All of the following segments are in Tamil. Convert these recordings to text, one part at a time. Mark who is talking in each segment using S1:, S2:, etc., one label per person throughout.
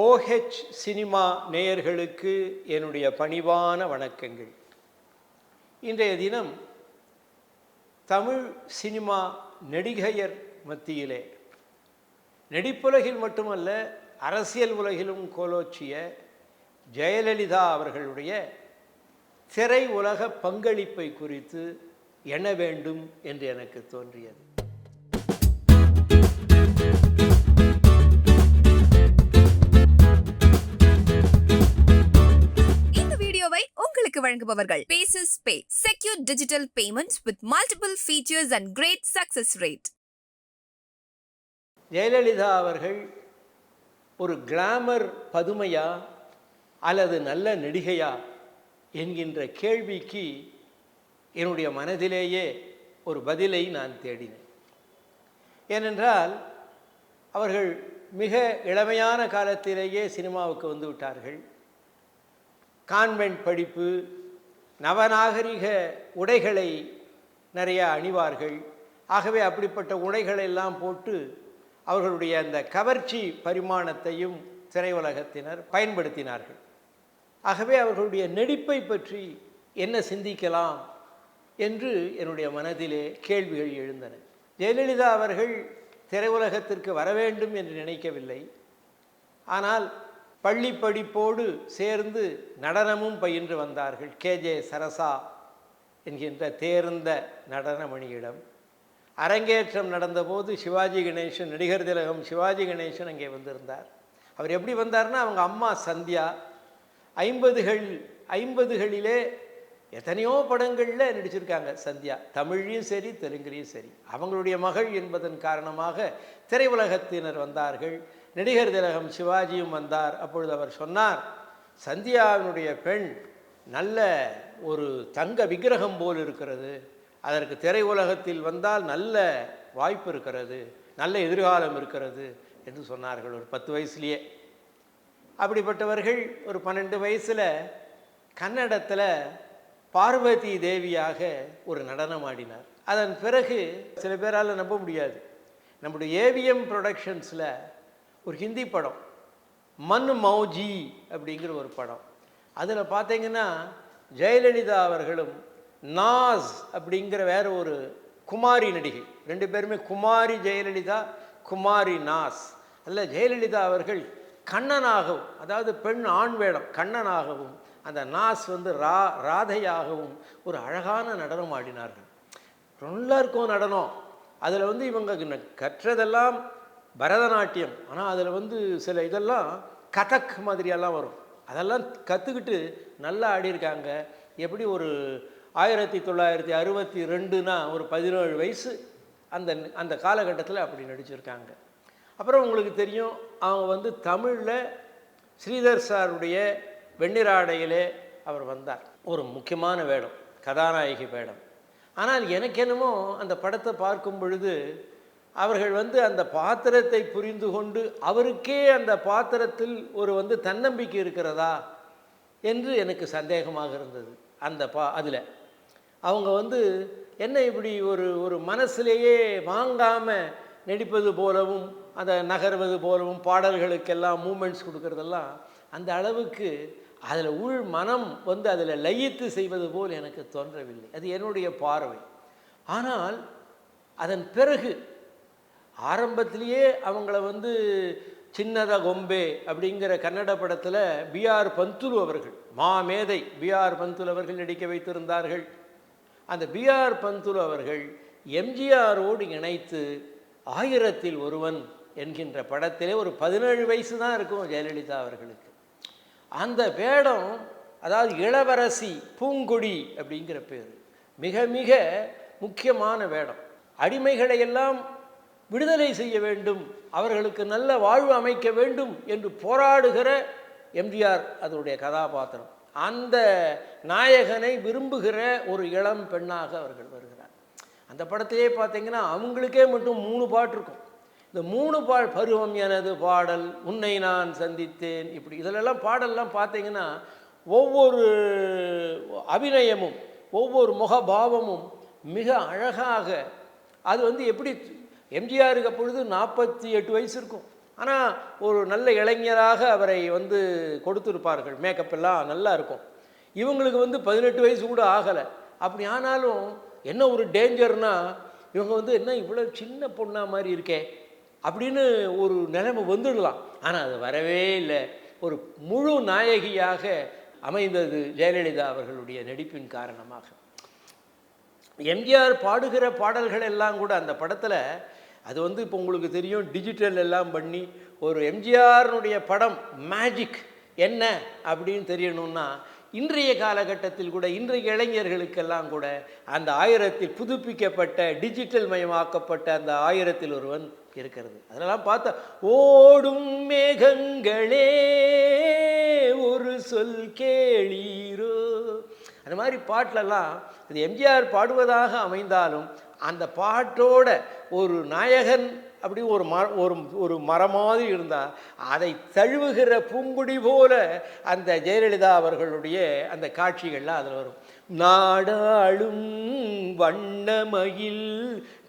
S1: ஓஹெச் சினிமா நேயர்களுக்கு என்னுடைய பணிவான வணக்கங்கள். இன்றைய தினம் தமிழ் சினிமா நடிகையர் மத்தியிலே நடிப்புலகில் மட்டுமல்ல அரசியல் உலகிலும் கோலோச்சிய ஜெயலலிதா அவர்களுடைய திரை உலக பங்களிப்பை குறித்து எண்ண வேண்டும் என்று எனக்கு தோன்றியது.
S2: உங்களுக்கு வழங்குபவர்கள் Paces Pay, secure digital payments with multiple features and great success rate.
S1: Jayalalithaa அவர்கள் ஒரு கிளாமர் பதுமையா அல்லது நல்ல நடிகையா என்கின்ற கேள்விக்கு என்னுடைய மனதிலேயே ஒரு பதிலை நான் தேடினேன். ஏனென்றால் அவர்கள் மிக இளமையான காலத்திலேயே சினிமாவுக்கு வந்து விட்டார்கள். கான்வென்ட் படிப்பு, நவநாகரிக உடைகளை நிறைய அணிவார்கள். ஆகவே அப்படிப்பட்ட உடைகளெல்லாம் போட்டு அவர்களுடைய அந்த கவர்ச்சி பரிமாணத்தையும் திரையுலகத்தினர் பயன்படுத்தினார்கள். ஆகவே அவர்களுடைய நடிப்பை பற்றி என்ன சிந்திக்கலாம் என்று என்னுடைய மனதிலே கேள்விகள் எழுந்தன. ஜெயலலிதா அவர்கள் திரையுலகத்திற்கு வர வேண்டும் என்று நினைக்கவில்லை. ஆனால் பள்ளி படிப்போடு சேர்ந்து நடனமும் பயின்று வந்தார்கள். கேஜே சரசா என்கின்ற தேர்ந்த நடனமணியிடம் அரங்கேற்றம் நடந்தபோது சிவாஜி கணேசன், நடிகர் திலகம் சிவாஜி கணேசன் அங்கே வந்திருந்தார். அவர் எப்படி வந்தார்னா, அவங்க அம்மா சந்தியா 50களிலே எத்தனையோ படங்களில் நடிச்சிருக்காங்க. சந்தியா தமிழ்லையும் சரி தெலுங்குலேயும் சரி. அவங்களுடைய மகள் என்பதன் காரணமாக திரையுலகத்தினர் வந்தார்கள். நடிகர் திலகம் சிவாஜியும் வந்தார். அப்பொழுது அவர் சொன்னார், சந்தியாவினுடைய பெண் நல்ல ஒரு தங்க விக்கிரகம் போல் இருக்கிறது, அதற்கு திரையுலகத்தில் வந்தால் நல்ல வாய்ப்பு இருக்கிறது, நல்ல எதிர்காலம் இருக்கிறது என்று சொன்னார்கள். ஒரு 10 வயசுலேயே. அப்படிப்பட்டவர்கள் ஒரு 12 வயசில் கன்னடத்தில் பார்வதி தேவியாக ஒரு நடனம் ஆடினார். அதன் பிறகு சில பேரால் நம்ப முடியாது, நம்முடைய ஏவிஎம் ப்ரொடக்ஷன்ஸில் ஒரு ஹிந்தி படம் மன் மௌஜி அப்படிங்கிற ஒரு படம், அதில் பார்த்தீங்கன்னா ஜெயலலிதா அவர்களும் நாஸ் அப்படிங்கிற வேற ஒரு குமாரி நடிகை, 2 பேருமே குமாரி ஜெயலலிதா, குமாரி நாஸ். அதில் ஜெயலலிதா அவர்கள் கண்ணனாகவும், அதாவது பெண் ஆண் வேடம் கண்ணனாகவும், அந்த நாஸ் வந்து ராதையாகவும் ஒரு அழகான நடனம் ஆடினார்கள். நல்லா இருக்கும் நடனம். அதில் வந்து இவங்க கற்றதெல்லாம் பரதநாட்டியம், ஆனால் அதில் சில இதெல்லாம் கதக் மாதிரியெல்லாம் வரும். அதெல்லாம் கற்றுக்கிட்டு நல்லா ஆடியிருக்காங்க. எப்படி ஒரு 1962னா ஒரு 17 வயசு அந்த காலகட்டத்தில் அப்படி நடிச்சிருக்காங்க. அப்புறம் உங்களுக்கு தெரியும், அவங்க வந்து தமிழில் ஸ்ரீதர் சாருடைய வெண்ணிராடையிலே அவர் வந்தார். ஒரு முக்கியமான வேடம், கதாநாயகி வேடம். ஆனால் எனக்கு என்னமோ அந்த படத்தை பார்க்கும் பொழுது அவர்கள் வந்து அந்த பாத்திரத்தை புரிந்து கொண்டு அவருக்கே அந்த பாத்திரத்தில் ஒரு தன்னம்பிக்கை இருக்கிறதா என்று எனக்கு சந்தேகமாக இருந்தது. அதில் அவங்க என்ன இப்படி ஒரு மனசிலேயே வாங்காமல் நடிப்பது போலவும், அதை நகர்வது போலவும், பாடல்களுக்கெல்லாம் மூமெண்ட்ஸ் கொடுக்கறதெல்லாம் அந்த அளவுக்கு அதில் உள் மனம் அதில் லயித்து செய்வது போல் எனக்கு தோன்றவில்லை. அது என்னுடைய பார்வை. ஆனால் அதன் பிறகு ஆரம்பத்திலேயே அவங்கள சின்னத கொம்பே அப்படிங்கிற கன்னட படத்தில் பிஆர் பந்துலு அவர்கள், மாமேதை பிஆர் பந்துலு அவர்கள் நடிக்க வைத்திருந்தார்கள். அந்த பிஆர் பந்துலு அவர்கள் எம்ஜிஆரோடு இணைத்து 1000ல் ஒருவன் என்கின்ற படத்திலே ஒரு 17 வயசு தான் இருக்கும் ஜெயலலிதா அவர்களுக்கு. அந்த வேடம், அதாவது இளவரசி பூங்கொடி அப்படிங்கிற பேர், மிக மிக முக்கியமான வேடம். அடிமைகளையெல்லாம் விடுதலை செய்ய வேண்டும், அவர்களுக்கு நல்ல வாழ்வு அமைக்க வேண்டும் என்று போராடுகிற எம்ஜிஆர் அதனுடைய கதாபாத்திரம். அந்த நாயகனை விரும்புகிற ஒரு இளம் பெண்ணாக அவர்கள் வருகிறார். அந்த படத்திலே பார்த்தீங்கன்னா அவங்களுக்கே மட்டும் 3 பாட்டு இருக்கும். இந்த 3 பருவம் எனது பாடல், உன்னை நான் சந்தித்தேன், இப்படி இதிலெல்லாம் பாடல்லாம் பார்த்தீங்கன்னா ஒவ்வொரு அபிநயமும் ஒவ்வொரு முகபாவமும் மிக அழகாக, அது எப்படி எம்ஜிஆருக்கு அப்பொழுது 48 வயசு இருக்கும், ஆனால் ஒரு நல்ல இளைஞராக அவரை வந்து கொடுத்துருப்பார்கள். மேக்கப் எல்லாம் நல்லா இருக்கும். இவங்களுக்கு வந்து 18 வயசு கூட ஆகலை. அப்படி ஆனாலும் என்ன ஒரு டேஞ்சர்னா, இவங்க வந்து என்ன இவ்வளோ சின்ன பொண்ணா மாதிரி இருக்கே அப்படின்னு ஒரு நிலைமை வந்துடலாம். ஆனால் அது வரவே இல்லை. ஒரு முழு நாயகியாக அமைந்தது ஜெயலலிதா அவர்களுடைய நடிப்பின் காரணமாக. எம்ஜிஆர் பாடுகிற பாடல்கள் எல்லாம் கூட அந்த படத்தில், அது வந்து இப்போ உங்களுக்கு தெரியும், டிஜிட்டல் எல்லாம் பண்ணி ஒரு எம்ஜிஆருடைய படம் மேஜிக் என்ன அப்படின்னு தெரியணும்னா, இன்றைய காலகட்டத்தில் கூட இன்றைய இளைஞர்களுக்கெல்லாம் கூட அந்த 1000 புதுப்பிக்கப்பட்ட டிஜிட்டல் மயமாக்கப்பட்ட அந்த 1000 ஒருவன் இருக்கிறது. அதெல்லாம் பார்த்தா, ஓடும் மேகங்களே ஒரு சொல் கேளீரோ, அந்த மாதிரி பாட்டிலெல்லாம் அது எம்ஜிஆர் பாடுவதாக அமைந்தாலும் அந்த பாட்டோட ஒரு நாயகன் அப்படி ஒரு மரம் மாதிரி இருந்தால் அதை தழுவுகிற பூங்குடி போல அந்த ஜெயலலிதா அவர்களுடைய அந்த காட்சிகள்லாம் அதில் வரும். நாடாளும் வண்ணமயில்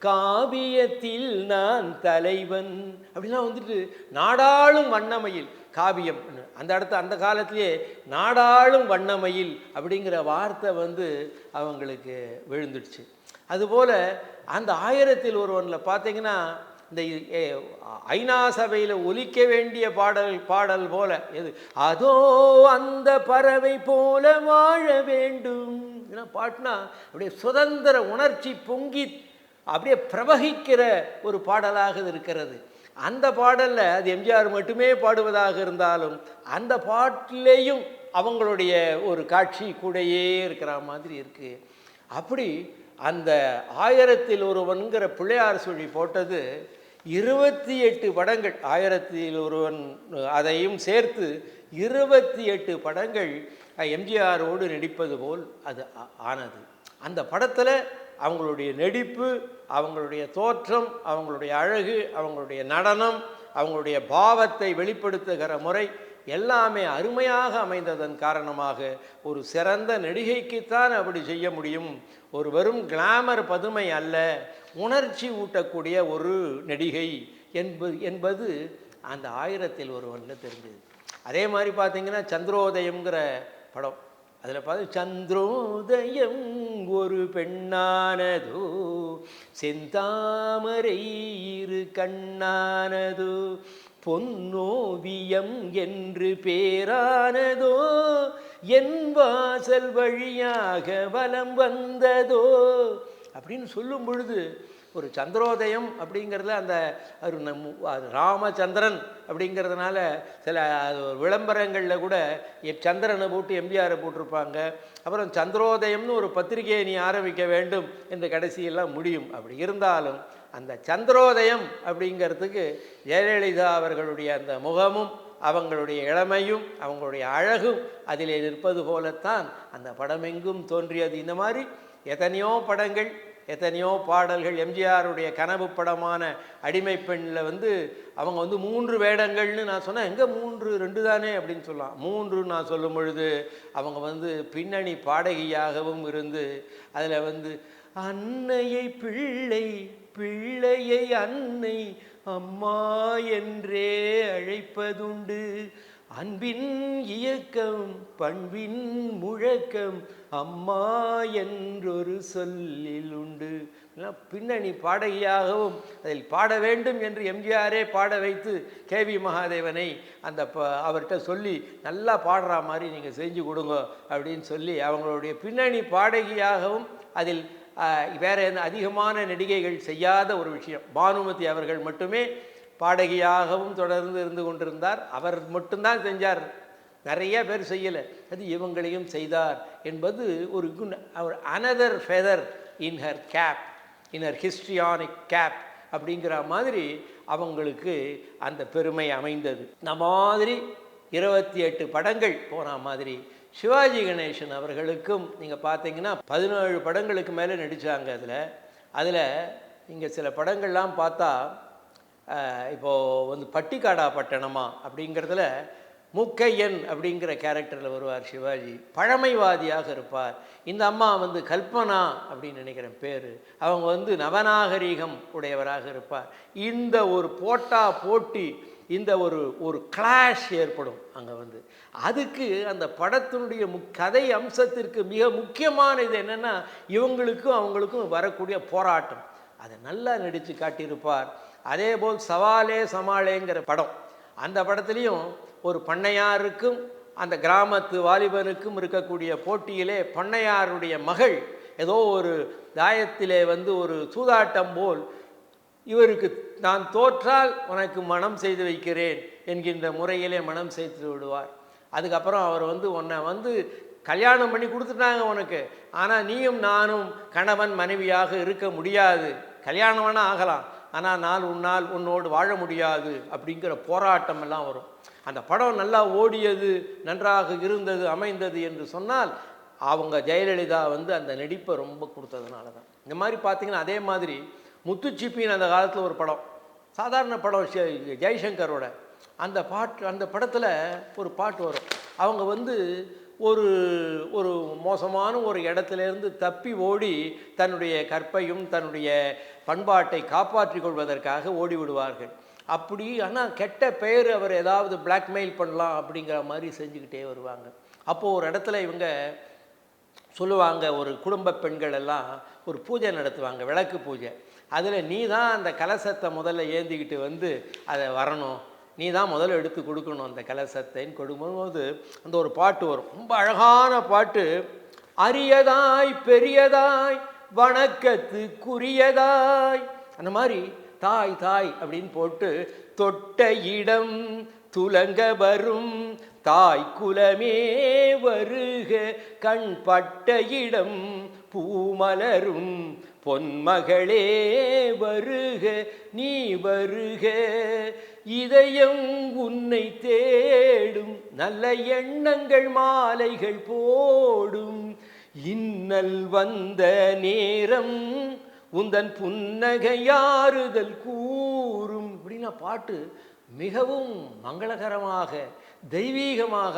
S1: காவியத்தில் நான் தலைவன் அப்படிலாம் வந்துட்டு, நாடாளும் வண்ணமயில் காவியம் அந்த அந்த காலத்திலேயே நாடாளும் வண்ணமயில் அப்படிங்கிற வார்த்தை வந்து அவங்களுக்கு விழுந்துடுச்சு. அதுபோல் அந்த 1000 ஒருவனில் பார்த்தீங்கன்னா, இந்த ஐநா சபையில் ஒலிக்க வேண்டிய பாடல் போல எது, அதோ அந்த பறவை போல வாழ வேண்டும் பாட்டுனா அப்படியே சுதந்திர உணர்ச்சி பொங்கி அப்படியே பிரவகிக்கிற ஒரு பாடலாக இருக்கிறது. அந்த பாடலில் அது எம்ஜிஆர் மட்டுமே பாடுவதாக இருந்தாலும் அந்த பாட்டிலேயும் அவங்களுடைய ஒரு காட்சி கூடையே இருக்கிற மாதிரி இருக்குது. அப்படி அந்த 1000 ஒருவன்கிற பிள்ளையார் சொல்லி போட்டது 28 படங்கள், 1000 ஒருவன் அதையும் சேர்த்து 28 படங்கள் எம்ஜிஆரோடு நடிப்பது போல் அது ஆனது. அந்த படத்தில் அவங்களுடைய நடிப்பு, அவங்களுடைய தோற்றம், அவங்களுடைய அழகு, அவங்களுடைய நடனம், அவங்களுடைய பாவத்தை வெளிப்படுத்துகிற முறை எல்லாமே அருமையாக அமைந்ததன் காரணமாக ஒரு சிறந்த நடிகைக்குத்தான் அப்படி செய்ய முடியும். ஒரு வெறும் கிளாமர் பதுமை அல்ல, உணர்ச்சி ஊட்டக்கூடிய ஒரு நடிகை என்பது அந்த 1000 ஒருவனில் தெரிஞ்சது. அதே மாதிரி பார்த்தீங்கன்னா சந்திரோதயம்ங்கிற படம், அதில் பார்த்து சந்திரோதயம் ஒரு பெண்ணானதோ செந்தாமரை இரு கண்ணானதோ பொன்னோவியம் என்று பேரானதோ என் வாசல் வழியாக வலம் வந்ததோ அப்படின்னு சொல்லும் பொழுது ஒரு சந்திரோதயம் அப்படிங்கிறதுல அந்த ராமச்சந்திரன் அப்படிங்கிறதுனால சில விளம்பரங்களில் கூட சந்திரனை போட்டு எம்ஜிஆரை போட்டிருப்பாங்க. அப்புறம் சந்திரோதயம்னு ஒரு பத்திரிகையை நீ ஆரம்பிக்க வேண்டும் என்று கடைசியெல்லாம் முடியும். அப்படி இருந்தாலும் அந்த சந்திரோதயம் அப்படிங்கிறதுக்கு ஜெயலலிதா அவர்களுடைய அந்த முகமும் அவங்களுடைய இளமையும் அவங்களுடைய அழகும் அதிலே நிற்பது போலத்தான் அந்த படமெங்கும் தோன்றியது. இந்த மாதிரி எத்தனையோ படங்கள், எத்தனையோ பாடல்கள். எம்ஜிஆருடைய கனவு படமான அடிமை பெண்ணில் வந்து அவங்க வந்து 3 வேடங்கள்னு நான் சொன்னேன். எங்கே 3, 2 தானே அப்படின்னு சொல்லலாம். 3 நான் சொல்லும் பொழுது அவங்க வந்து பின்னணி பாடகியாகவும் இருந்து அதில் வந்து அன்னையை பிள்ளை, பிள்ளையை அன்னை, அம்மா என்றே அழைப்பதுண்டு, அன்பின் இயக்கம் பண்பின் முழக்கம் அம்மா என்றொரு சொல்லில் உண்டு. பின்னணி பாடகியாகவும் அதில் பாட வேண்டும் என்று எம்ஜிஆரே பாட வைத்து கேவி மகாதேவனை அந்த அவர்கிட்ட சொல்லி நல்லா பாடுற மாதிரி நீங்கள் செஞ்சு கொடுங்க அப்படின்னு சொல்லி அவங்களுடைய பின்னணி பாடகியாகவும் அதில் வேறு அதிகமான நடிகைகள் செய்யாத ஒரு விஷயம். பானுமதி அவர்கள் மட்டுமே பாடகியாகவும் தொடர்ந்து இருந்து கொண்டிருந்தார். அவர் மட்டும்தான் செஞ்சார், நிறைய பேர் செய்யலை. அது இவங்களையும் செய்தார் என்பது ஒரு another feather in her cap, in her histrionic cap அப்படிங்கிற மாதிரி அவங்களுக்கு அந்த பெருமை அமைந்தது. இந்த மாதிரி 28 படங்கள் போன மாதிரி சிவாஜி கணேசன் அவர்களுக்கும் நீங்கள் பார்த்தீங்கன்னா 17 படங்களுக்கு மேலே நடித்தாங்க. அதில் நீங்கள் சில படங்கள்லாம் பார்த்தா இப்போது வந்து பட்டிக்காடா பட்டணமா அப்படிங்கிறதுல முக்கையன் அப்படிங்கிற கேரக்டரில் வருவார் சிவாஜி. பழமைவாதியாக இருப்பார். இந்த அம்மா வந்து கல்பனா அப்படின்னு நினைக்கிறேன் பேர், அவங்க வந்து நவநாகரீகம் உடையவராக இருப்பார். இந்த ஒரு போட்டி இந்த ஒரு ஒரு கிளாஷ் ஏற்படும் அங்கே வந்து. அதுக்கு அந்த படத்தினுடைய கதை அம்சத்திற்கு மிக முக்கியமான இது என்னென்னா இவங்களுக்கும் அவங்களுக்கும் வரக்கூடிய போராட்டம். அதை நல்லா நடித்து காட்டியிருப்பார். அதே போல் சவாலே சமாளேங்கிற படம், அந்த படத்துலேயும் ஒரு பண்ணையாருக்கும் அந்த கிராமத்து வாலிபனுக்கும் இருக்கக்கூடிய போட்டியிலே பண்ணையாருடைய மகள் ஏதோ ஒரு தாயத்திலே வந்து ஒரு சூதாட்டம் போல் இவருக்கு நான் தோற்றால் உனக்கு மனம் செய்து வைக்கிறேன் என்கின்ற முறையிலே மனம் செய்து விடுவார். அதுக்கப்புறம் அவர் வந்து உன்னை வந்து கல்யாணம் பண்ணி கொடுத்துட்டாங்க உனக்கு, ஆனால் நீயும் நானும் கணவன் மனைவியாக இருக்க முடியாது, கல்யாணம் வேணால் ஆகலாம், ஆனால் உன்னோடு வாழ முடியாது அப்படிங்கிற போராட்டம் எல்லாம் வரும். அந்த படம் நல்லா ஓடியது, நன்றாக இருந்தது, அமைந்தது என்று சொன்னால் அவங்க ஜெயலலிதா வந்து அந்த நடிப்பை ரொம்ப கொடுத்ததுனால தான். இந்த மாதிரி பார்த்திங்கன்னா அதே மாதிரி முத்துச்சிப்பின்னு அந்த காலத்தில் ஒரு படம், சாதாரண படம், ஜெய்சங்கரோட அந்த படத்தில் ஒரு பாட்டு வரும். அவங்க வந்து ஒரு ஒரு மோசமான ஒரு இடத்துலேருந்து தப்பி ஓடி தன்னுடைய கற்பையும் தன்னுடைய பண்பாட்டை காப்பாற்றி கொள்வதற்காக ஓடி விடுவார்கள். அப்படி ஆனால் கெட்ட பெயர் அவர் ஏதாவது பிளாக்மெயில் பண்ணலாம் அப்படிங்கிற மாதிரி செஞ்சுக்கிட்டே வருவாங்க. அப்போது ஒரு இடத்துல இவங்க சொல்லுவாங்க, ஒரு குடும்ப பெண்கள் எல்லாம் ஒரு பூஜை நடத்துவாங்க, விளக்கு பூஜை. அதில் நீ தான் அந்த கலசத்தை முதல்ல ஏந்திக்கிட்டு வந்து அதை வரணும், நீ தான் முதல்ல எடுத்து கொடுக்கணும் அந்த கலசத்தைன்னு கொடுக்கும்போது அந்த ஒரு பாட்டு வரும், ரொம்ப அழகான பாட்டு. அரியதாய் பெரியதாய் வணக்கத்துக்குரியதாய், அந்த மாதிரி தாய் தாய் அப்படின்னு போட்டு தொட்ட இடம் துலங்க வரும் தாய் குலமே வருக, கண் பட்ட இடம் பூமலரும் பொன்மகளே வருக, நீ வருக, இதயம் உன்னை தேடும் நல்ல எண்ணங்கள் மாலைகள் போடும், இன்னல் வந்த நேரம் உந்தன் புன்னகையாறுதல் கூறும் அப்படின்னா பாட்டு மிகவும் மங்களகரமாக தெய்வீகமாக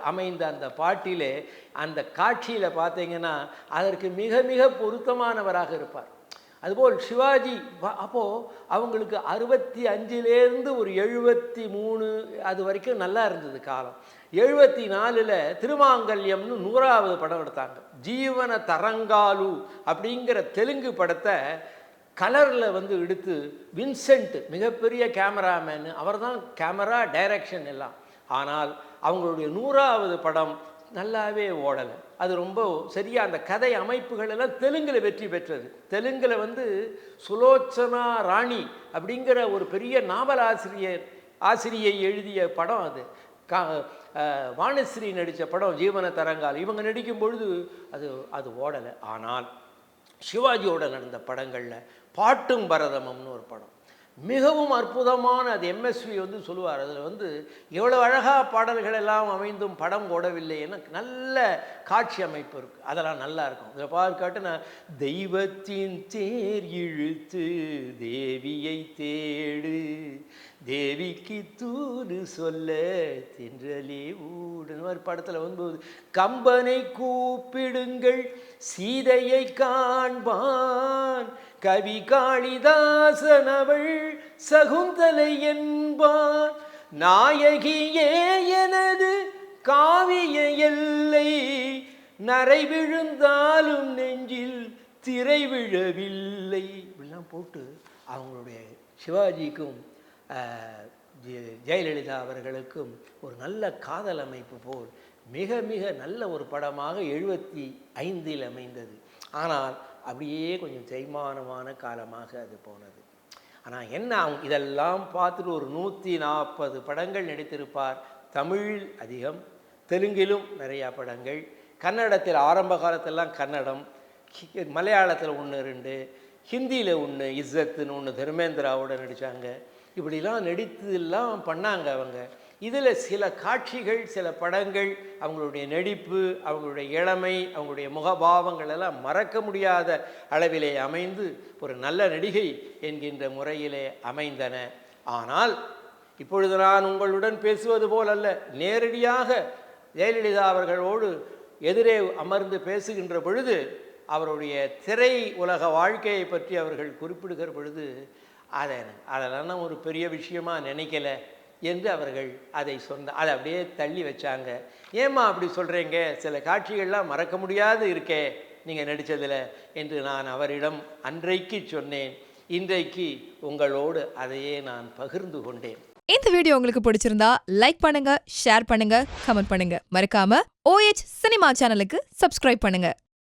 S1: அமைந்த அந்த பாட்டிலே அந்த காட்சியில் பார்த்தீங்கன்னா அதற்கு மிக மிக பொருத்தமானவராக இருப்பார். அதுபோல் சிவாஜி அப்போது அவங்களுக்கு 65லேருந்து ஒரு 73 அது வரைக்கும் நல்லா இருந்தது காலம். 74ல் திருமாங்கல்யம்னு 100வது படம் எடுத்தாங்க. ஜீவன தரங்காலு அப்படிங்கிற தெலுங்கு படத்தை கலரில் வந்து எடுத்து வின்சென்ட் மிகப்பெரிய கேமராமேனு, அவர் தான் கேமரா டைரக்ஷன் எல்லாம். ஆனால் அவங்களுடைய 100வது படம் நல்லாவே ஓடலை. அது ரொம்ப சரியாக அந்த கதை அமைப்புகள் எல்லாம் தெலுங்கில் வெற்றி பெற்றது. தெலுங்கில் வந்து சுலோச்சனா ராணி அப்படிங்கிற ஒரு பெரிய நாவல் ஆசிரியை எழுதிய படம் அது. வாணிஸ்ரீ நடித்த படம் ஜீவன தரங்கால். இவங்க நடிக்கும் பொழுது அது ஓடலை. ஆனால் சிவாஜியோட நடந்த படங்களில் பாட்டும் பரதமம்னு ஒரு படம் மிகவும் அற்புதமான, அது எம்எஸ்வி வந்து சொல்லுவார், அதில் வந்து எவ்வளோ அழகாக பாடல்கள் எல்லாம் அமைந்தும் படம் ஓடவில்லை, எனக்கு நல்ல காட்சி அமைப்பு இருக்குது, அதெல்லாம் நல்லா இருக்கும். இதில் பார்க்காட்டு நான் தெய்வத்தின் தேர் இழுத்து தேவியை தேடு, தேவிக்கு தூது சொல்ல தென்றலே ஊடு மாதிரி படத்தில் வந்து கம்பனை கூப்பிடுங்கள் சீதையை காண்பான், கவி காளிதாசன் அவள் சகுந்தலை என்பான், நாயகியே எனது காவிய எல்லை, நரை விழுந்தாலும் நெஞ்சில் திரை விழவில்லை இப்படிலாம் போட்டு அவங்களுடைய சிவாஜிக்கும் ஜெயலலிதா அவர்களுக்கும் ஒரு நல்ல காதல் அமைப்பு போல் மிக மிக நல்ல ஒரு படமாக 75ல் அமைந்தது. ஆனால் அப்படியே கொஞ்சம் தேய்மானமான காலமாக அது போனது. ஆனால் என்ன, அவங்க இதெல்லாம் பார்த்துட்டு ஒரு 140 படங்கள் நடித்திருப்பார். தமிழில் அதிகம், தெலுங்கிலும் நிறையா படங்கள், கன்னடத்தில் ஆரம்ப காலத்திலலாம் கன்னடம், மலையாளத்தில் 1-2, ஹிந்தியில் 1 இஸ்ஸத்துன்னு 1 தர்மேந்திராவோட நடித்தாங்க. இப்படிலாம் நடித்தெல்லாம் பண்ணாங்க அவங்க. இதில் சில காட்சிகள், சில படங்கள், அவங்களுடைய நடிப்பு, அவங்களுடைய இளமை, அவங்களுடைய முகபாவங்கள் எல்லாம் மறக்க முடியாத அளவிலே அமைந்து ஒரு நல்ல நடிகை என்கின்ற முறையிலே அமைந்தன. ஆனால் இப்பொழுது நான் உங்களுடன் பேசுவது போல் அல்ல, நேரடியாக ஜெயலலிதா அவர்களோடு எதிரே அமர்ந்து பேசுகின்ற பொழுது அவருடைய திரை உலக வாழ்க்கையை பற்றி அவர்கள் குறிப்பிடுகிற பொழுது அதெல்லாம் ஒரு பெரிய விஷயமாக நினைக்கலை. என்று அவர்கள் அதை அதை அப்படியே தள்ளி வச்சாங்க. ஏம்மா அப்படி சொல்கிறீங்க, சில காட்சிகள்லாம் மறக்க முடியாது இருக்கே நீங்கள் நடித்ததில் என்று நான் அவரிடம் அன்றைக்கு சொன்னேன். இன்றைக்கு உங்களோடு அதையே நான் பகிர்ந்து கொண்டேன்.
S3: இந்த வீடியோ உங்களுக்கு பிடிச்சிருந்தா லைக் பண்ணுங்க, ஷேர் பண்ணுங்க, கமெண்ட் பண்ணுங்க. மறக்காம OH சினிமா சேனலுக்கு சப்ஸ்கிரைப் பண்ணுங்க.